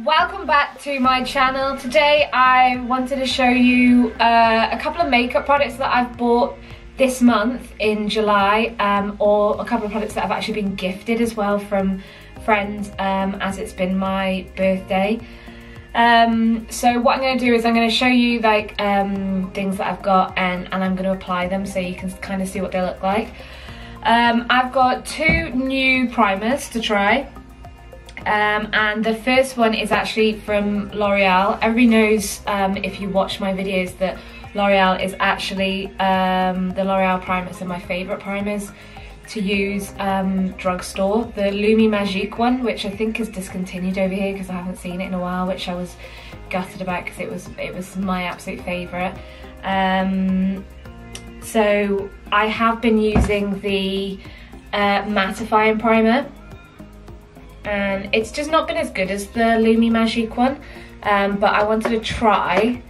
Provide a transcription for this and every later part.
Welcome back to my channel. Today I wanted to show you a couple of makeup products that I've bought this month in July, or a couple of products that have actually been gifted as well from friends, as it's been my birthday. So what I'm going to do is I'm going to show you like things that I've got, and I'm going to apply them so you can kind of see what they look like. I've got two new primers to try. And the first one is actually from L'Oreal. Everybody knows, if you watch my videos, that L'Oreal is actually, the L'Oreal primers are my favourite primers to use drugstore. The Lumi Magique one, which I think is discontinued over here because I haven't seen it in a while, which I was gutted about because it was my absolute favourite. So I have been using the mattifying primer. And it's just not been as good as the Lumi Magique one, but I wanted to try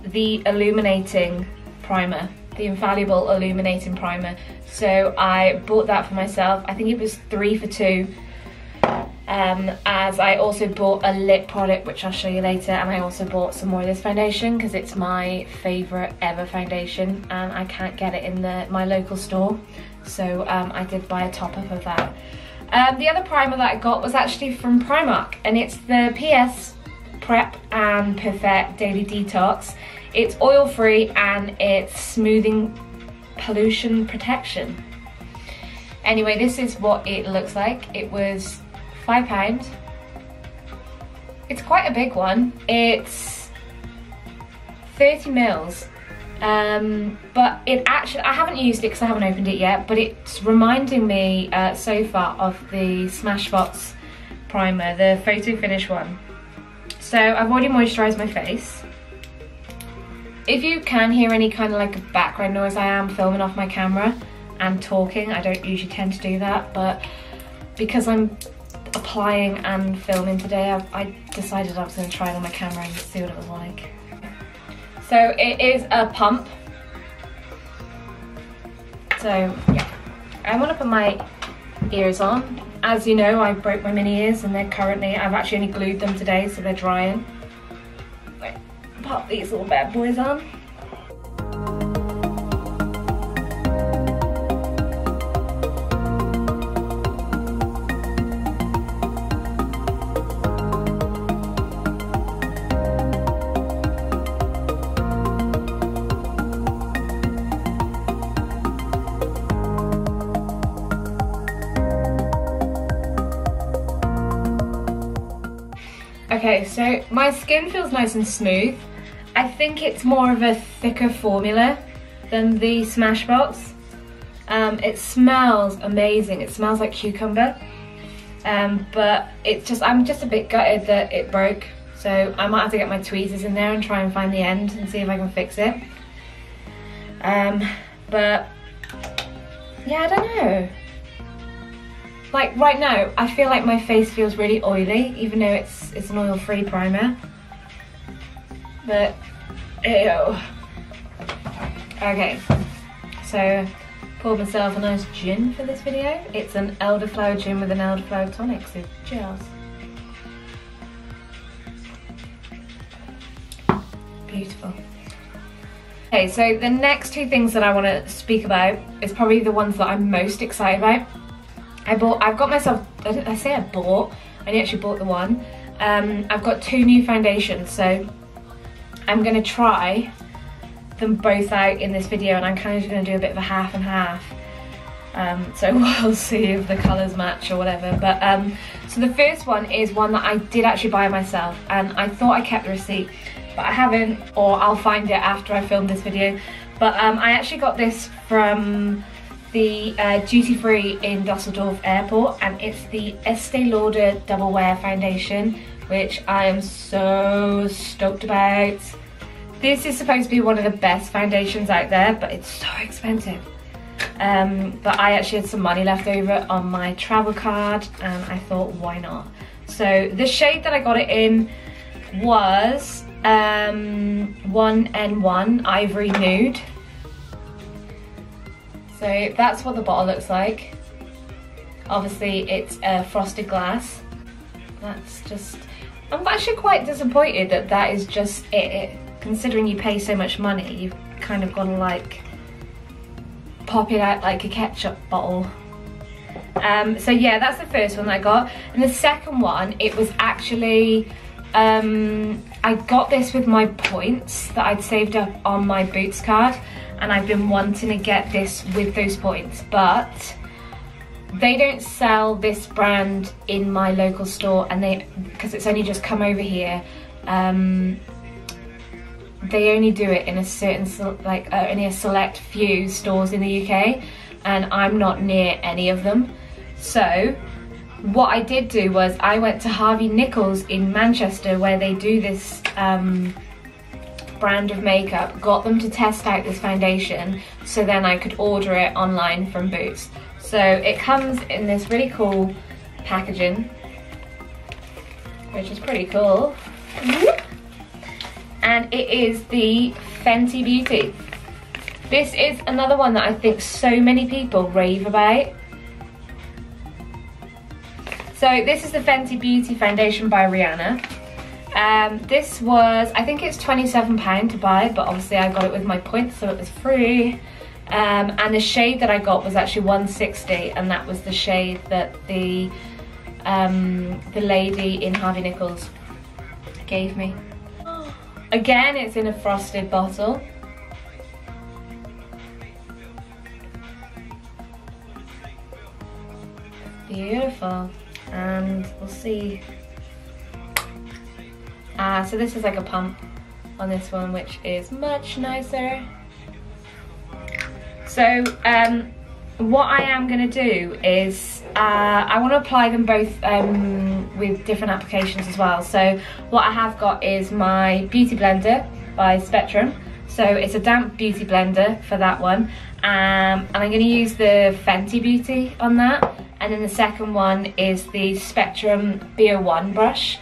the illuminating primer, the infallible illuminating primer. So I bought that for myself. I think it was 3 for 2, as I also bought a lip product, which I'll show you later, and I also bought some more of this foundation because it's my favourite ever foundation and I can't get it in my local store, so I did buy a top-up of that. The other primer that I got was actually from Primark, and it's the PS Prep and Perfect Daily Detox. It's oil-free and it's smoothing pollution protection. Anyway, this is what it looks like. It was £5. It's quite a big one. It's 30 mils. But it actually, I haven't used it because I haven't opened it yet, but it's reminding me so far of the Smashbox primer, the Photo Finish one. So I've already moisturised my face. If you can hear any kind of like background noise, I am filming off my camera and talking. I don't usually tend to do that, but because I'm applying and filming today, I decided I was going to try it on my camera and see what it was like. So it is a pump. So yeah, I want to put my ears on. As you know, I broke my mini ears and I've actually only glued them today, so they're drying. Right, pop these little bad boys on. Okay, so my skin feels nice and smooth. I think it's more of a thicker formula than the Smashbox. It smells amazing. It smells like cucumber. But I'm just a bit gutted that it broke. So I might have to get my tweezers in there and try and find the end and see if I can fix it. But yeah, I don't know. Like right now, I feel like my face feels really oily, even though it's an oil-free primer. But, ew. Okay, so poured myself a nice gin for this video. It's an elderflower gin with an elderflower tonic, so cheers. Beautiful. Okay, so the next two things that I want to speak about is probably the ones that I'm most excited about. I've got myself, I say I bought, I only actually bought the one. I've got two new foundations, so I'm going to try them both out in this video, and I'm kind of going to do a bit of a half and half. So we'll see if the colours match or whatever. But so the first one is one that I did actually buy myself, and I thought I kept the receipt, but I haven't, or I'll find it after I film this video. But I actually got this from the duty-free in Dusseldorf Airport, and it's the Estee Lauder Double Wear Foundation, which I am so stoked about. This is supposed to be one of the best foundations out there, but it's so expensive. But I actually had some money left over on my travel card, and I thought, why not? So the shade that I got it in was 1N1 Ivory Nude. So that's what the bottle looks like. Obviously it's frosted glass. That's just I'm actually quite disappointed that that is just it. Considering you pay so much money, you've kind of got to like pop it out like a ketchup bottle. So yeah, that's the first one that I got. And the second one, it was actually, I got this with my points that I'd saved up on my Boots card, and I've been wanting to get this with those points, but they don't sell this brand in my local store, and because it's only just come over here, they only do it in a certain, only a select few stores in the UK, and I'm not near any of them. So what I did do was I went to Harvey Nichols in Manchester, where they do this brand of makeup, got them to test out this foundation, so then I could order it online from Boots. So it comes in this really cool packaging, which is pretty cool. And it is the Fenty Beauty. This is another one that I think so many people rave about. So this is the Fenty Beauty Foundation by Rihanna. This was, I think it's £27 to buy, but obviously I got it with my points, so it was free. And the shade that I got was actually 160, and that was the shade that the lady in Harvey Nichols gave me. Again, it's in a frosted bottle. Beautiful. And we'll see. So this is like a pump on this one, which is much nicer. So what I am going to do is I want to apply them both with different applications as well. So what I have got is my Beauty Blender by Spectrum. So it's a damp beauty blender for that one. And I'm going to use the Fenty Beauty on that. And then the second one is the Spectrum B01 brush.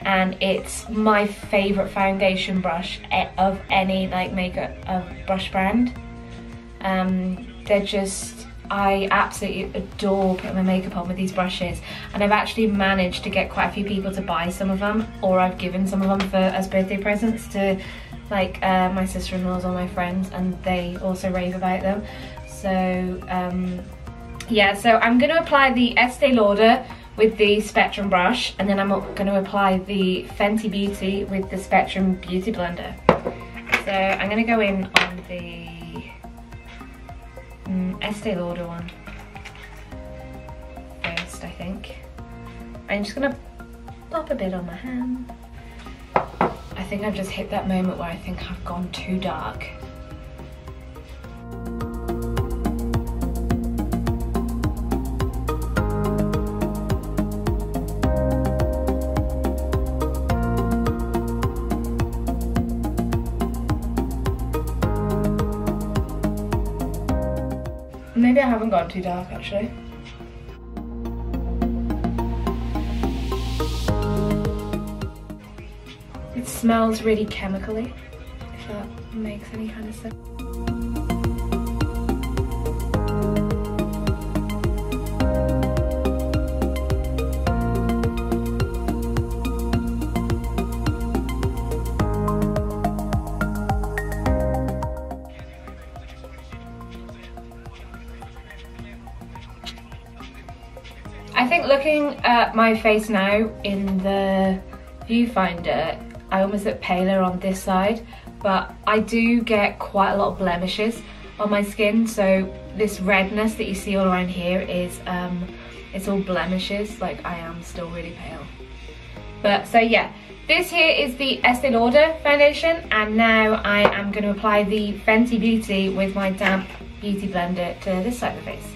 And it's my favourite foundation brush of any like makeup brush brand. They're just, I absolutely adore putting my makeup on with these brushes, and I've actually managed to get quite a few people to buy some of them, or I've given some of them as birthday presents to like my sister-in-laws or my friends, and they also rave about them. So yeah, so I'm going to apply the Estee Lauder with the Spectrum brush, and then I'm going to apply the Fenty Beauty with the Spectrum Beauty Blender. So I'm going to go in on the Estee Lauder one first, I think. I'm just going to pop a bit on my hand. I think I've just hit that moment where I think I've gone too dark. Maybe I haven't gone too dark actually. It smells really chemically, if that makes any kind of sense. I think looking at my face now in the viewfinder, I almost look paler on this side, but I do get quite a lot of blemishes on my skin, so this redness that you see all around here is it's all blemishes. Like, I am still really pale. But so yeah, this here is the Estee Lauder foundation, and now I am going to apply the Fenty Beauty with my damp beauty blender to this side of the face.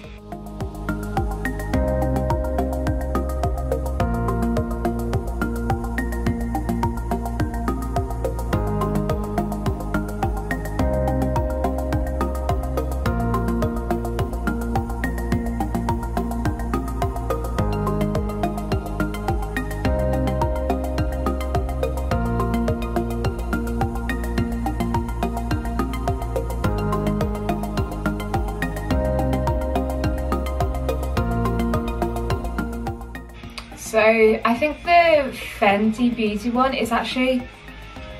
So I think the Fenty Beauty one is actually,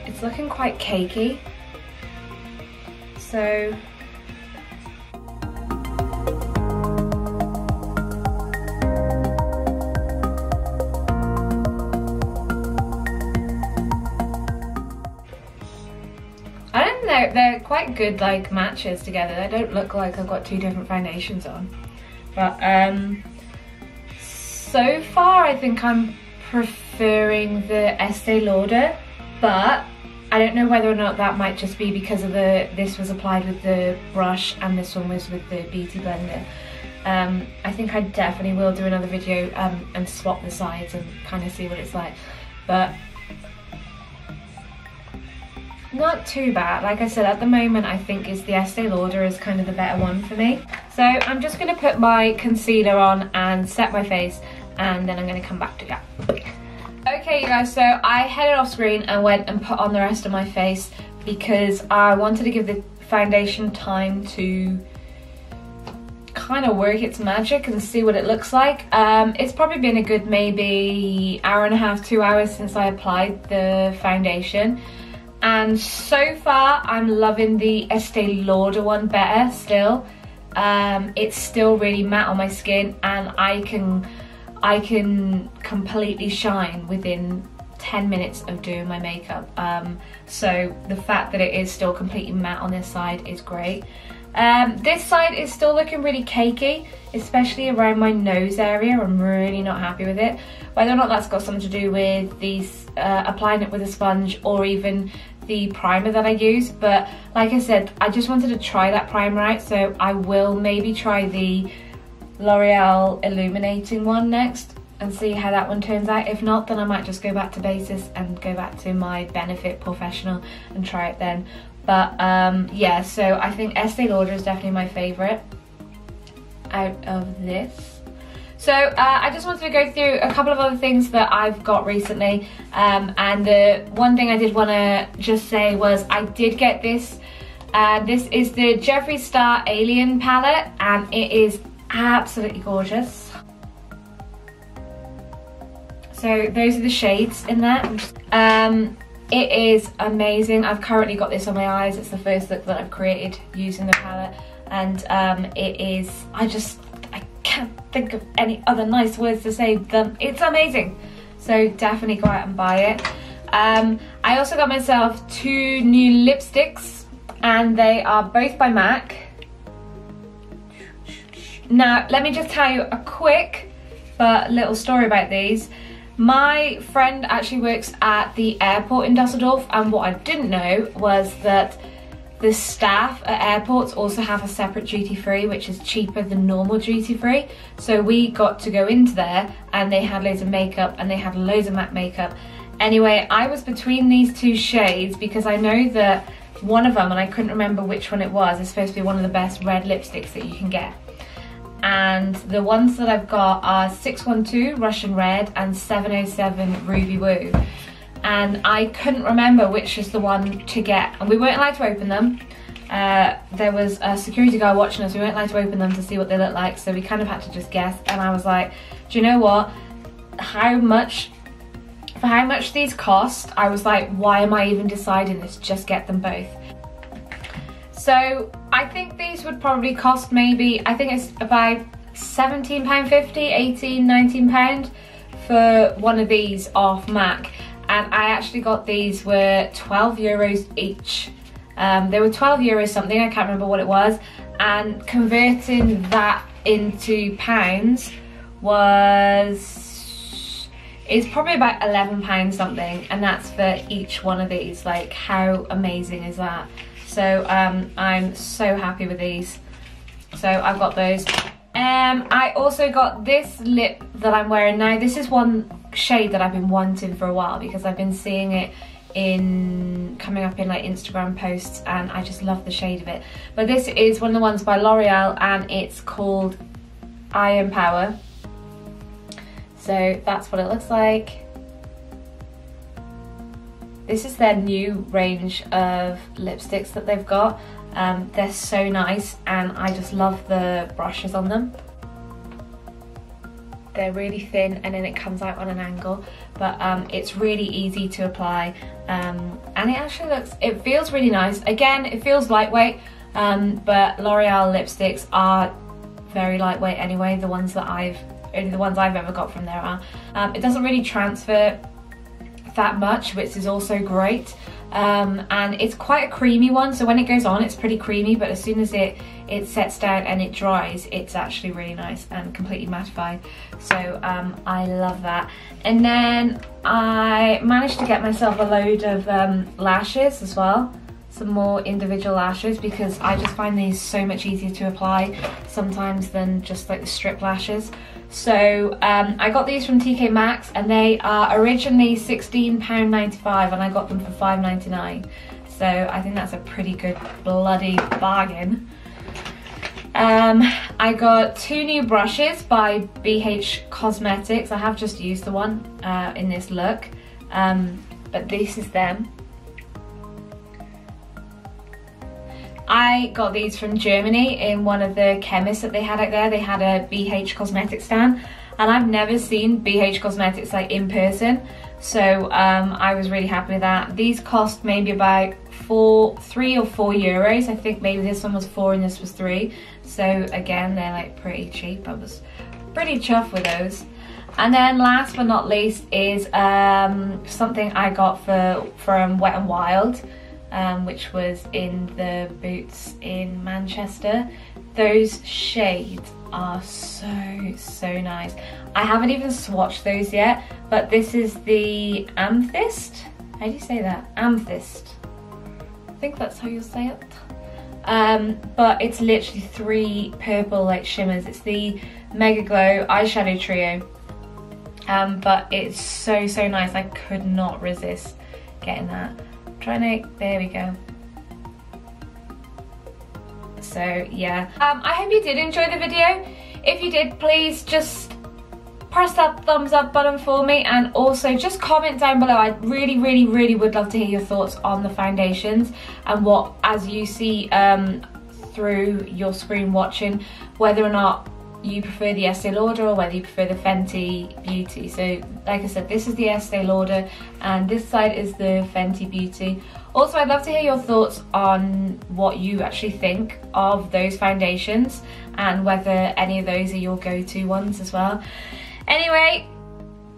it's looking quite cakey. So I don't know, they're quite good like matches together. They don't look like I've got two different foundations on. But so far I think I'm preferring the Estee Lauder, but I don't know whether or not that might just be because of this was applied with the brush and this one was with the beauty blender. I think I definitely will do another video and swap the sides and kind of see what it's like, but not too bad. Like I said, at the moment I think is the Estee Lauder is kind of the better one for me. So I'm just going to put my concealer on and set my face, and then I'm going to come back to that. Okay you guys, so I headed off screen and went and put on the rest of my face because I wanted to give the foundation time to kind of work its magic and see what it looks like. It's probably been a good maybe hour and a half, 2 hours since I applied the foundation. And so far I'm loving the Estee Lauder one better still. It's still really matte on my skin, and I can completely shine within 10 minutes of doing my makeup. So the fact that it is still completely matte on this side is great. This side is still looking really cakey, especially around my nose area. I'm really not happy with it. Whether or not that's got something to do with these applying it with a sponge or even the primer that I use, but like I said, I just wanted to try that primer out, so I will maybe try the L'Oreal illuminating one next and see how that one turns out. If not, then I might just go back to basis and go back to my Benefit Professional and try it then. But yeah, so I think Estee Lauder is definitely my favourite out of this. So I just wanted to go through a couple of other things that I've got recently, and the one thing I did want to just say was I did get this. This is the Jeffree Star Alien palette, and it is absolutely gorgeous. So those are the shades in there. It is amazing. I've currently got this on my eyes. It's the first look that I've created using the palette, and it is, I can't think of any other nice words to say than it's amazing. So definitely go out and buy it. I also got myself 2 new lipsticks, and they are both by MAC. Now let me just tell you a quick but little story about these. My friend actually works at the airport in Dusseldorf, and what I didn't know was that the staff at airports also have a separate duty free, which is cheaper than normal duty free. So we got to go into there, and they had loads of makeup, and they had loads of matte makeup. Anyway, I was between these 2 shades because I know that one of them, and I couldn't remember which one it was, is supposed to be one of the best red lipsticks that you can get. And the ones that I've got are 612 Russian Red and 707 Ruby Woo. And I couldn't remember which is the one to get, and we weren't allowed to open them. There was a security guard watching us. We weren't allowed to open them to see what they look like, so we kind of had to just guess. And I was like, do you know what, for how much these cost, I was like, why am I even deciding this? Just get them both. So I think these would probably cost maybe, I think it's about £17.50, 18, £19 for one of these off MAC. And I actually got these were €12 each. They were €12 something, I can't remember what it was. And converting that into pounds is probably about £11 something, and that's for each one of these. Like, how amazing is that? So I'm so happy with these. So I've got those. I also got this lip that I'm wearing now. This is one shade that I've been wanting for a while because I've been seeing it coming up in like Instagram posts, and I just love the shade of it. But this is one of the ones by L'Oreal, and it's called Iron Power. So that's what it looks like. This is their new range of lipsticks that they've got. They're so nice, and I just love the brushes on them. they're really thin and then it comes out on an angle, but it's really easy to apply, and it feels really nice. Again, it feels lightweight, but L'Oreal lipsticks are very lightweight anyway. The ones I've ever got from there are. It doesn't really transfer that much, which is also great. And it's quite a creamy one, so when it goes on it's pretty creamy, but as soon as it sets down and it dries, it's actually really nice and completely mattified. So I love that. And then I managed to get myself a load of lashes as well, some more individual lashes, because I just find these so much easier to apply sometimes than just like the strip lashes. So I got these from TK Maxx, and they are originally £16.95 and I got them for £5.99. So I think that's a pretty good bloody bargain. I got 2 new brushes by BH Cosmetics. I have just used the one in this look, but this is them. I got these from Germany in one of the chemists that they had out there. They had a BH Cosmetics stand, and I've never seen BH Cosmetics like in person, so I was really happy with that. These cost maybe about 3 or 4 euros. I think maybe this one was 4 and this was 3. So again, they're like pretty cheap. I was pretty chuffed with those. And then last but not least is something I got from Wet n Wild, which was in the Boots in Manchester. Those shades are so nice. I haven't even swatched those yet, but this is the Amethyst. How do you say that? Amethyst. I think that's how you say it. But it's literally 3 purple like shimmers. It's the Mega Glow eyeshadow trio. But it's so nice. I could not resist getting that. There we go. So yeah, I hope you did enjoy the video. If you did, please just press that thumbs up button for me, and also just comment down below. I really would love to hear your thoughts on the foundations and what, as you see through your screen watching, whether or not you prefer the Estee Lauder or whether you prefer the Fenty Beauty. So like I said, this is the Estee Lauder and this side is the Fenty Beauty. Also, I'd love to hear your thoughts on what you actually think of those foundations and whether any of those are your go-to ones as well. Anyway,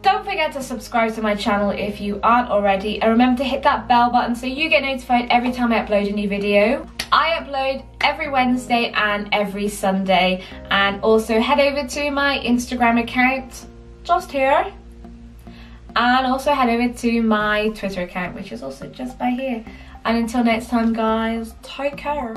don't forget to subscribe to my channel if you aren't already, and remember to hit that bell button so you get notified every time I upload a new video. I upload every Wednesday and every Sunday, and also head over to my Instagram account just here, and also head over to my Twitter account, which is also just by here. And until next time guys, take care.